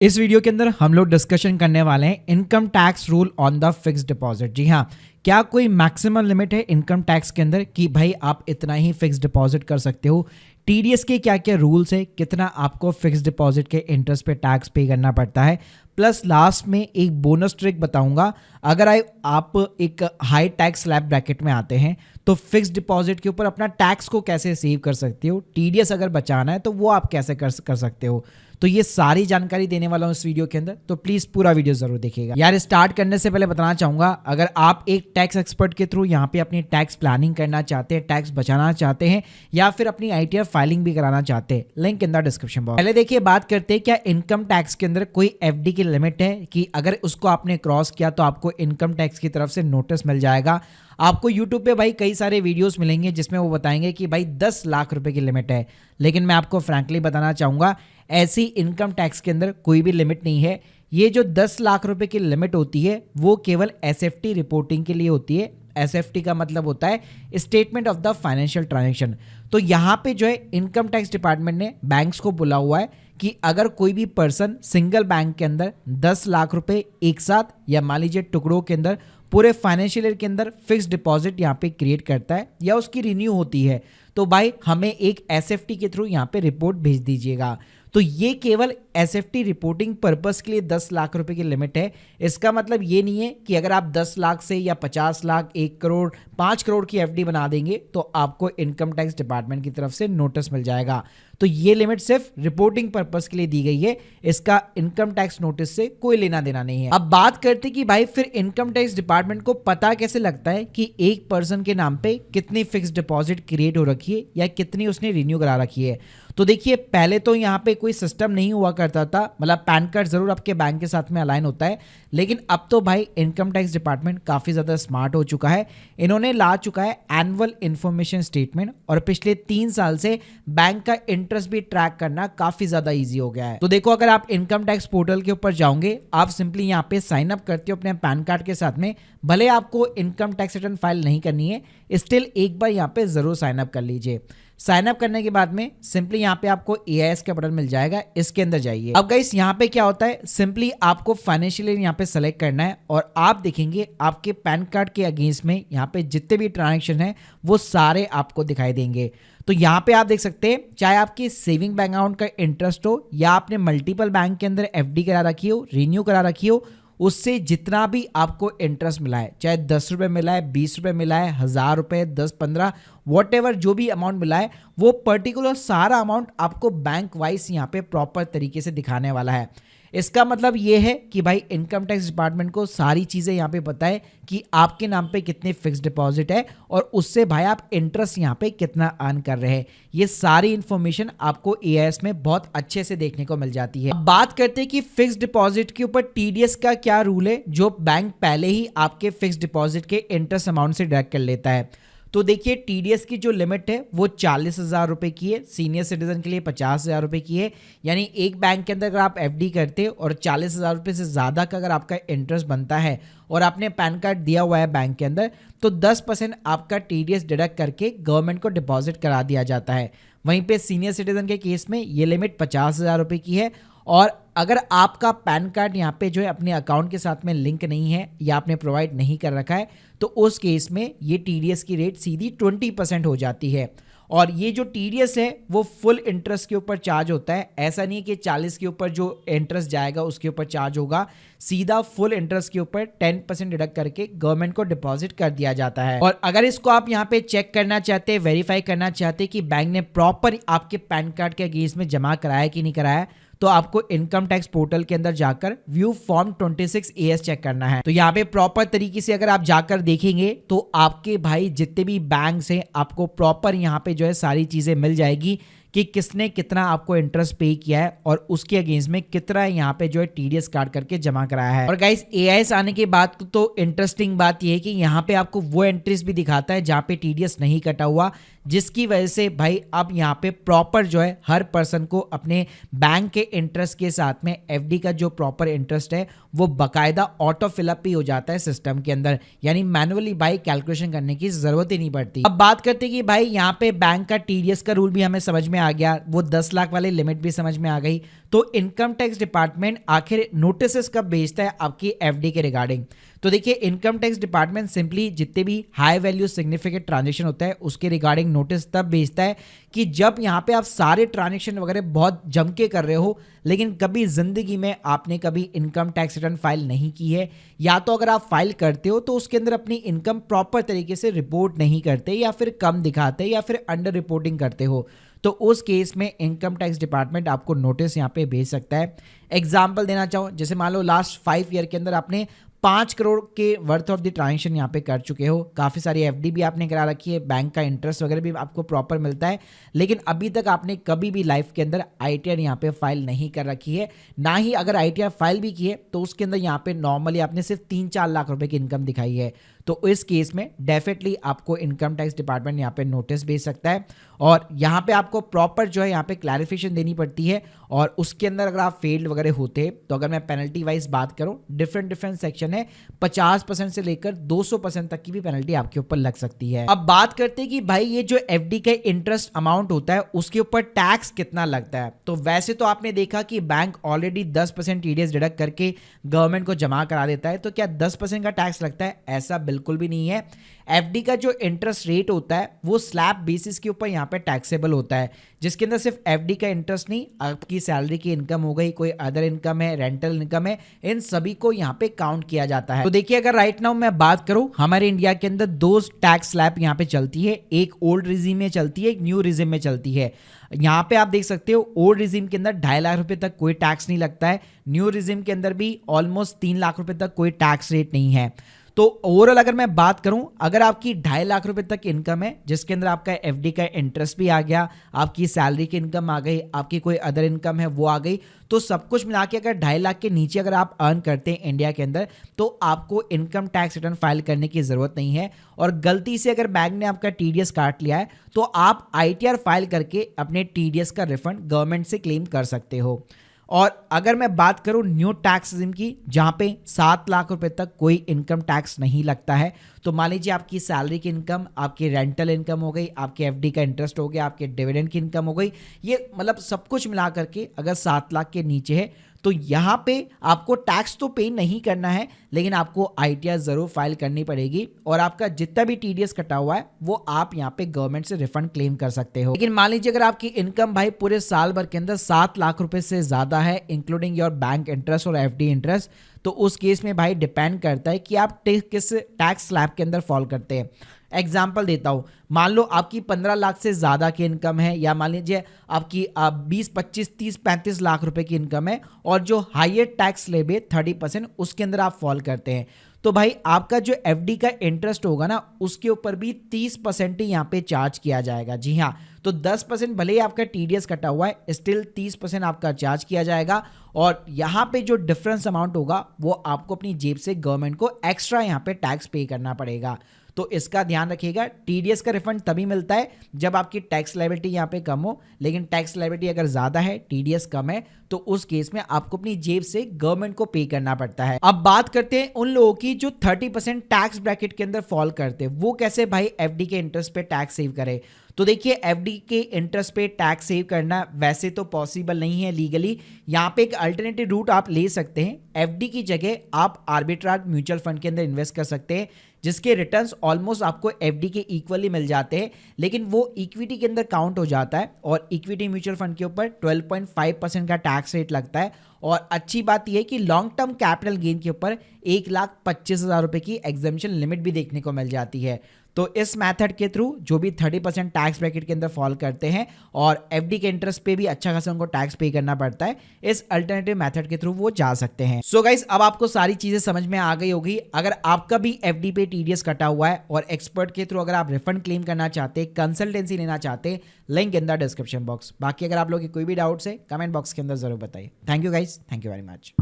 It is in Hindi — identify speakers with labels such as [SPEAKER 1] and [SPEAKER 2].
[SPEAKER 1] इस वीडियो के अंदर हम लोग डिस्कशन करने वाले हैं income tax rule on the fixed deposit. जी हाँ, क्या कोई मैक्सिमम लिमिट है इनकम टैक्स के अंदर कि भाई आप इतना ही फिक्स्ड डिपॉजिट कर सकते हो? टीडीएस के क्या क्या रूल्स है, कितना आपको फिक्स्ड डिपॉजिट के इंटरेस्ट पे टैक्स पे करना पड़ता है, प्लस लास्ट में एक बोनस ट्रिक बताऊंगा। अगर आप एक हाई टैक्स स्लैब ब्रैकेट में आते हैं तो फिक्स्ड डिपॉजिट के ऊपर अपना टैक्स को कैसे सेव कर सकते हो, टीडीएस अगर बचाना है तो वो आप कैसे कर सकते हो। तो ये सारी जानकारी देने वाला हूं इस वीडियो के अंदर, तो प्लीज पूरा वीडियो जरूर देखिएगा। यार स्टार्ट करने से पहले बताना चाहूंगा, अगर आप एक टैक्स एक्सपर्ट के थ्रू यहाँ पे अपनी टैक्स प्लानिंग करना चाहते हैं, टैक्स बचाना चाहते हैं या फिर अपनी आईटीआर फाइलिंग भी कराना चाहते हैं, link in the description box. पहले देखिए बात करते हैं क्या इनकम टैक्स के अंदर कोई एफडी की लिमिट है कि अगर उसको आपने क्रॉस किया तो आपको इनकम टैक्स की तरफ से नोटिस मिल जाएगा। आपको यूट्यूब पे भाई कई सारे वीडियोस मिलेंगे जिसमें वो बताएंगे कि भाई 10 लाख रुपए की लिमिट है, लेकिन मैं आपको फ्रैंकली बताना चाहूंगा ऐसी इनकम टैक्स के अंदर कोई भी लिमिट नहीं है। ये जो 10 लाख रुपए की लिमिट होती है वो केवल एसएफटी रिपोर्टिंग के लिए होती है। एसएफटी का मतलब होता है statement of the financial transaction. तो यहाँ पे जो है इनकम टैक्स डिपार्टमेंट ने बैंक्स को बोला हुआ है कि अगर कोई भी पर्सन सिंगल बैंक के अंदर 10 लाख रुपए एक साथ या मान लीजिए टुकड़ों के अंदर पूरे फाइनेंशियल ईयर के अंदर फिक्स्ड डिपॉजिट यहाँ पे क्रिएट करता है या उसकी रिन्यू होती है, तो भाई हमें एक एसएफटी के थ्रू यहाँ पे रिपोर्ट भेज दीजिएगा। तो ये केवल एसएफटी रिपोर्टिंग पर्पस के लिए 10 लाख रुपए की लिमिट है। इसका मतलब ये नहीं है कि अगर आप 10 लाख से या 50 लाख, 1 करोड़, 5 करोड़ की एफडी बना देंगे तो आपको इनकम टैक्स डिपार्टमेंट की तरफ से नोटिस मिल जाएगा। तो ये लिमिट सिर्फ रिपोर्टिंग पर्पस के लिए दी गई है, इसका इनकम टैक्स नोटिस से कोई लेना देना नहीं है। अब बात करते कि भाई फिर इनकम टैक्स डिपार्टमेंट को पता कैसे लगता है कि एक पर्सन के नाम पे कितनी फिक्स्ड डिपॉजिट क्रिएट हो रखी है या कितनी उसने रिन्यू करा रखी है। तो देखिए पहले तो यहाँ पे कोई सिस्टम नहीं हुआ करता था, मतलब पैन कार्ड जरूर आपके बैंक के साथ में अलाइन होता है, लेकिन अब तो भाई इनकम टैक्स डिपार्टमेंट काफी ज्यादा स्मार्ट हो चुका है। इन्होंने ला चुका है एनुअल इंफॉर्मेशन स्टेटमेंट और पिछले 3 साल से बैंक का इंटरेस्ट भी ट्रैक करना काफी ज्यादा इजी हो गया है। तो देखो अगर आप इनकम टैक्स पोर्टल के ऊपर जाओगे, आप सिंपली यहाँ पे साइन अप करते हो अपने पैन कार्ड के साथ में, भले आपको इनकम टैक्स रिटर्न फाइल नहीं करनी है, स्टिल एक बार यहाँ पे जरूर साइन अप कर लीजिए। साइन अप करने के बाद में सिंपली यहाँ पे आपको एआईएस का बटन मिल जाएगा, इसके अंदर जाइए। अब गाइस यहाँ पे क्या होता है, सिंपली आपको फाइनेंशियल ईयर यहाँ पे सेलेक्ट करना है और आप देखेंगे आपके पैन कार्ड के अगेंस्ट में यहाँ पे जितने भी ट्रांजैक्शन है वो सारे आपको दिखाई देंगे। तो यहाँ पे आप देख सकते हैं, चाहे आपकी सेविंग बैंक अकाउंट का इंटरेस्ट हो या आपने मल्टीपल बैंक के अंदर एफडी करा रखी हो, रिन्यू करा रखी हो, उससे जितना भी आपको इंटरेस्ट मिला है, चाहे 10 रुपए मिला है, 20 रुपए मिला है, 1000 रुपए, 10, 15, वॉट जो भी अमाउंट मिला है, वो पर्टिकुलर सारा अमाउंट आपको बैंक वाइज यहाँ पे प्रॉपर तरीके से दिखाने वाला है। इसका मतलब ये है कि भाई इनकम टैक्स डिपार्टमेंट को सारी चीजें यहाँ पे पता है कि आपके नाम पे कितने फिक्स्ड डिपॉजिट है और उससे भाई आप इंटरेस्ट यहाँ पे कितना अर्न कर रहे हैं। ये सारी इंफॉर्मेशन आपको एआईएस में बहुत अच्छे से देखने को मिल जाती है। अब बात करते हैं कि फिक्स्ड डिपॉजिट के ऊपर टीडीएस का क्या रूल है, जो बैंक पहले ही आपके फिक्स्ड डिपॉजिट के इंटरेस्ट अमाउंट से डिडक्ट कर लेता है। तो देखिए टीडीएस की जो लिमिट है वो 40,000 रुपए की है, सीनियर सिटीजन के लिए 50,000 रुपए की है। यानी एक बैंक के अंदर अगर आप एफडी करते हो और 40,000 रुपए से ज़्यादा का अगर आपका इंटरेस्ट बनता है और आपने पैन कार्ड दिया हुआ है बैंक के अंदर, तो 10% आपका टीडीएस डिडक्ट करके गवर्नमेंट को डिपॉजिट करा दिया जाता है। वहीं पे सीनियर सिटीजन के केस में ये लिमिट 50,000 रुपए की है। और अगर आपका पैन कार्ड यहाँ पे जो है अपने अकाउंट के साथ में लिंक नहीं है या आपने प्रोवाइड नहीं कर रखा है, तो उस केस में ये टीडीएस की रेट सीधी 20% हो जाती है। और ये जो टीडीएस है वो फुल इंटरेस्ट के ऊपर चार्ज होता है, ऐसा नहीं कि 40 के ऊपर जो इंटरेस्ट जाएगा उसके ऊपर चार्ज होगा, सीधा फुल इंटरेस्ट के ऊपर 10% डिडक्ट करके गवर्नमेंट को डिपॉजिट कर दिया जाता है। और अगर इसको आप यहाँ पे चेक करना चाहते हैं, वेरीफाई करना चाहते हैं कि बैंक ने प्रॉपर आपके पैन कार्ड के अगेंस्ट में जमा कराया कि नहीं कराया, तो आपको इनकम टैक्स पोर्टल के अंदर जाकर व्यू फॉर्म 26 एएस चेक करना है। तो यहाँ पे प्रॉपर तरीके से अगर आप जाकर देखेंगे तो आपके भाई जितने भी बैंक्स हैं आपको प्रॉपर यहाँ पे जो है सारी चीजें मिल जाएगी कि किसने कितना आपको इंटरेस्ट पे किया है और उसके अगेंस्ट में कितना यहाँ पे जो है टीडीएस काट करके जमा कराया है। और गाइस एआईएस आने के बाद तो इंटरेस्टिंग बात यह है कि यहाँ पे आपको वो एंट्रीज भी दिखाता है जहाँ पे टीडीएस नहीं कटा हुआ, जिसकी वजह से भाई अब यहाँ पे प्रॉपर जो है हर पर्सन को अपने बैंक के इंटरेस्ट के साथ में एफडी का जो प्रॉपर इंटरेस्ट है वो बकायदा ऑटो फिलअप ही हो जाता है सिस्टम के अंदर, यानी मैनुअली भाई कैलकुलेशन करने की जरूरत ही नहीं पड़ती। अब बात करते हैं कि भाई यहाँ पे बैंक का टीडीएस का रूल भी हमें समझ में में आ गया, वो 10 लाख वाली लिमिट भी समझ में आ गई। तो इनकम टैक्स डिपार्टमेंट आखिर नोटिस कब भेजता है आपकी एफडी के रिगार्डिंग? तो देखिए, इनकम टैक्स डिपार्टमेंट सिंपली जितने भी हाई वैल्यू सिग्निफिकेंट ट्रांजेक्शन होता है उसके रिगार्डिंग नोटिस तब भेजता है कि जब यहाँ पे आप सारे ट्रांजेक्शन वगैरह बहुत जम के कर रहे हो, लेकिन कभी जिंदगी में आपने कभी इनकम टैक्स रिटर्न फाइल नहीं की है, या तो अगर आप फाइल करते हो तो उसके अंदर अपनी इनकम प्रॉपर तरीके से रिपोर्ट नहीं करते, या फिर कम दिखाते, या फिर अंडर रिपोर्टिंग करते हो, तो उस केस में इनकम टैक्स डिपार्टमेंट आपको नोटिस यहाँ पे भेज सकता है। एग्जाम्पल देना चाहो, जैसे मान लो लास्ट 5 ईयर के अंदर आपने 5 करोड़ के वर्थ ऑफ द ट्रांजेक्शन यहाँ पे कर चुके हो, काफ़ी सारी एफडी भी आपने करा रखी है, बैंक का इंटरेस्ट वगैरह भी आपको प्रॉपर मिलता है, लेकिन अभी तक आपने कभी भी लाइफ के अंदर आईटीआर यहाँ पे फाइल नहीं कर रखी है, ना ही अगर आईटीआर फाइल भी की है तो उसके अंदर यहाँ पे नॉर्मली आपने सिर्फ 3-4 लाख रुपए की इनकम दिखाई है, तो इस केस में डेफिनेटली आपको इनकम टैक्स डिपार्टमेंट यहाँ पे नोटिस भेज सकता है। और यहाँ पे आपको प्रॉपर जो है यहाँ पे क्लैरिफिकेशन देनी पड़ती है, और उसके अंदर अगर आप फेल्ड वगैरह होते हैं तो अगर मैं पेनल्टी वाइज बात करूँ, डिफरेंट सेक्शन है, 50% से लेकर 200% तक की भी पेनल्टी आपके ऊपर लग सकती है। अब बात करते हैं कि भाई ये जो एफडी का इंटरेस्ट अमाउंट होता है उसके ऊपर टैक्स कितना लगता है। तो वैसे तो आपने देखा कि बैंक ऑलरेडी 10% टीडीएस डिडक्ट करके गवर्नमेंट को जमा करा देता है, तो क्या 10% का टैक्स लगता है? ऐसा बिल्कुल भी नहीं है। एफडी का जो इंटरेस्ट रेट होता है वो स्लैब बेसिस के ऊपर यहाँ पे टैक्सेबल होता है, जिसके अंदर सिर्फ एफडी का इंटरेस्ट नहीं, आपकी सैलरी की इनकम हो गई, कोई अदर इनकम है, रेंटल इनकम है, इन सभी को यहाँ पे काउंट किया जाता है। तो देखिए, अगर राइट नाउ मैं बात करूं, हमारे इंडिया के अंदर 2 टैक्स स्लैब यहाँ पे चलती है, एक ओल्ड रिजीम में चलती है, एक न्यू रिजीम में चलती है। यहाँ पे आप देख सकते हो ओल्ड रिजीम के अंदर 2.5 लाख रुपए तक कोई टैक्स नहीं लगता है, न्यू रिजीम के अंदर भी ऑलमोस्ट 3 लाख रुपए तक कोई टैक्स रेट नहीं है। तो ओवरऑल अगर मैं बात करूं, अगर आपकी 2.5 लाख रुपए तक इनकम है, जिसके अंदर आपका एफडी का इंटरेस्ट भी आ गया, आपकी सैलरी की इनकम आ गई, आपकी कोई अदर इनकम है वो आ गई, तो सब कुछ मिला के अगर 2.5 लाख के नीचे अगर आप अर्न करते हैं इंडिया के अंदर, तो आपको इनकम टैक्स रिटर्न फाइल करने की जरूरत नहीं है। और गलती से अगर बैंक ने आपका टीडीएस काट लिया है तो आप आईटीआर फाइल करके अपने टीडीएस का रिफंड गवर्नमेंट से क्लेम कर सकते हो। और अगर मैं बात करूं न्यू टैक्स रिजीम की, जहां पे 7 लाख रुपए तक कोई इनकम टैक्स नहीं लगता है, तो मान लीजिए आपकी सैलरी की इनकम, आपकी रेंटल इनकम हो गई, आपके एफडी का इंटरेस्ट हो गया, आपके डिविडेंड की इनकम हो गई, ये मतलब सब कुछ मिला करके अगर 7 लाख के नीचे है तो यहाँ पे आपको टैक्स तो पे नहीं करना है, लेकिन आपको आईटीआर जरूर फाइल करनी पड़ेगी, और आपका जितना भी टीडीएस कटा हुआ है वो आप यहाँ पे गवर्नमेंट से रिफंड क्लेम कर सकते हो। लेकिन मान लीजिए अगर आपकी इनकम भाई पूरे साल भर के अंदर 7 लाख रुपए से ज्यादा है, इंक्लूडिंग योर बैंक इंटरेस्ट और एफडी इंटरेस्ट, तो उस केस में भाई डिपेंड करता है कि आप किस टैक्स स्लैब के अंदर फॉल करते हैं। एग्जाम्पल देता हूं, मान लो आपकी 15 लाख से ज्यादा की इनकम है, या मान लीजिए आपकी 20, 25, 30, 35 लाख रुपए की इनकम है, और जो हाईयर टैक्स स्लैब है 30%, उसके अंदर आप फॉल करते हैं, तो भाई आपका जो एफडी का इंटरेस्ट होगा ना, उसके ऊपर भी 30% ही यहाँ पे चार्ज किया जाएगा। जी हाँ, तो 10% भले ही आपका टीडीएस कटा हुआ है, स्टिल 30% आपका चार्ज किया जाएगा, और यहाँ पे जो डिफरेंस अमाउंट होगा वो आपको अपनी जेब से गवर्नमेंट को एक्स्ट्रा यहाँ पे टैक्स पे करना पड़ेगा। तो इसका ध्यान रखिएगा, टीडीएस का रिफंड तभी मिलता है जब आपकी टैक्स लायबिलिटी यहाँ पे कम हो, लेकिन टैक्स लायबिलिटी अगर ज्यादा है, टीडीएस कम है, तो उस केस में आपको अपनी जेब से गवर्नमेंट को पे करना पड़ता है। अब बात करते हैं उन लोगों की जो 30% टैक्स ब्रैकेट के अंदर फॉल करते हैं, वो कैसे भाई एफडी के इंटरेस्ट पे टैक्स सेव करे। तो देखिए, एफडी के इंटरेस्ट पे टैक्स सेव करना वैसे तो पॉसिबल नहीं है लीगली। यहाँ पे एक अल्टरनेटिव रूट आप ले सकते हैं, एफडी की जगह आप आर्बिट्राज म्यूचुअल फंड के अंदर इन्वेस्ट कर सकते हैं, जिसके रिटर्न्स ऑलमोस्ट आपको एफडी के इक्वली मिल जाते हैं, लेकिन वो इक्विटी के अंदर काउंट हो जाता है, और इक्विटी म्यूचुअल फंड के ऊपर 12.5% का टैक्स रेट लगता है। और अच्छी बात यह है कि लॉन्ग टर्म कैपिटल गेन के ऊपर 1,25,000 रुपए की एग्जेम्पशन लिमिट भी देखने को मिल जाती है। तो इस मेथड के थ्रू जो भी 30% टैक्स ब्रैकेट के अंदर फॉल करते हैं और एफडी के इंटरेस्ट पे भी अच्छा खासा उनको टैक्स पे करना पड़ता है, इस अल्टरनेटिव मेथड के थ्रू वो जा सकते हैं। सो गाइस, अब आपको सारी चीजें समझ में आ गई होगी। अगर आपका भी एफडी पे टीडीएस कटा हुआ है और एक्सपर्ट के थ्रू अगर आप रिफंड क्लेम करना चाहते, कंसल्टेंसी लेना चाहते, link in the description box. बाकी अगर आप लोग की कोई भी डाउट्स है कमेंट बॉक्स के अंदर जरूर बताइए। Thank you guys, thank you very much.